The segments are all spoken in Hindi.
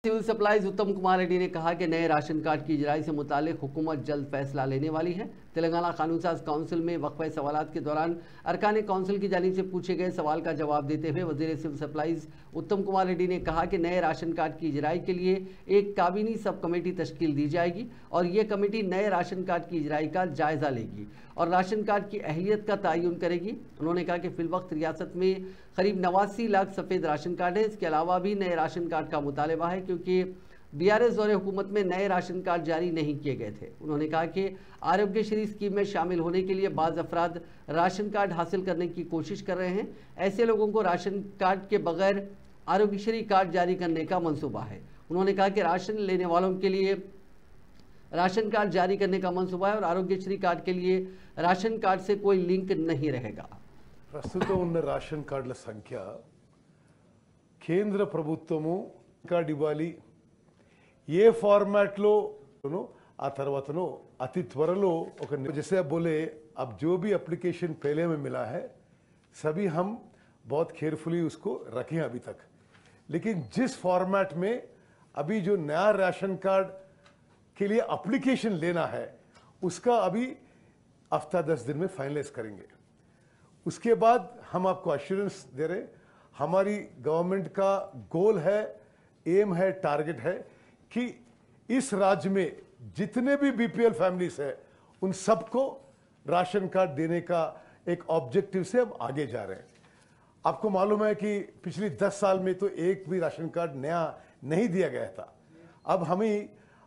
सिविल सप्लाईज उत्तम कुमार रेड्डी ने कहा कि नए राशन कार्ड की इजराई से मुतालिक हुकूमत जल्द फैसला लेने वाली है। तेलंगाना कानून साज काउंसिल में वक्फे सवालात के दौरान अरकान काउंसिल की जानिब से पूछे गए सवाल का जवाब देते हुए वजीर सिविल सप्लाईज उत्तम कुमार रेड्डी ने कहा कि नए राशन कार्ड की इजराई के लिए एक काबीनी सब कमेटी तश्कील दी जाएगी और ये कमेटी नए राशन कार्ड की इजराई का जायजा लेगी और राशन कार्ड की अहलियत का तयन करेगी। उन्होंने कहा कि फिलवक्त रियासत में करीब 89 लाख सफ़ेद राशन कार्ड है। इसके अलावा भी नए राशन कार्ड का मुतालबा है क्योंकि बीआरएस दौरे हुकूमत में नए राशन कार्ड जारी नहीं किए गए थे। उन्होंने कहा कि आरोग्यश्री स्कीम में शामिल होने के लिए बाज़ अफराद राशन कार्ड हासिल करने की कोशिश कर रहे हैं। ऐसे लोगों को राशन कार्ड के बगैर आरोग्यश्री कार्ड जारी करने का मंसूबा है। उन्होंने कहा कि राशन लेने वालों के लिए राशन कार्ड जारी करने का मंसूबा है और आरोग्यश्री कार्ड के लिए राशन कार्ड से कोई लिंक नहीं रहेगा। ప్రస్తుతం ఉన్న రేషన్ కార్డుల సంఖ్య కేంద్ర ప్రభుత్వము కార్డు ఇవ్వాలి ఏ ఫార్మాట్లో ఆ తర్వాతను అతి త్వరలో ఒక जैसे आप बोले अब जो भी एप्लीकेशन पहले में मिला है सभी हम बहुत केयरफुली उसको रखें अभी तक, लेकिन जिस फॉर्मेट में अभी जो नया राशन कार्ड के लिए एप्लीकेशन लेना है उसका अभी हफ्ता 10 दिन में फाइनलाइज करेंगे। उसके बाद हम आपको एश्योरेंस दे रहे, हमारी गवर्नमेंट का गोल है, एम है, टारगेट है कि इस राज्य में जितने भी बीपीएल फैमिलीज है उन सबको राशन कार्ड देने का एक ऑब्जेक्टिव से हम आगे जा रहे हैं। आपको मालूम है कि पिछली 10 साल में तो एक भी राशन कार्ड नया नहीं दिया गया था। अब हमें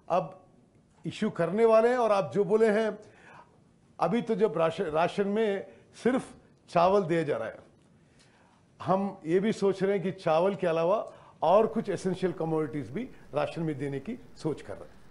अब इश्यू करने वाले हैं और आप जो बोले हैं अभी तो जब राशन में सिर्फ चावल दिया जा रहा है, हम ये भी सोच रहे हैं कि चावल के अलावा और कुछ एसेंशियल कमोडिटीज भी राशन में देने की सोच कर रहे हैं।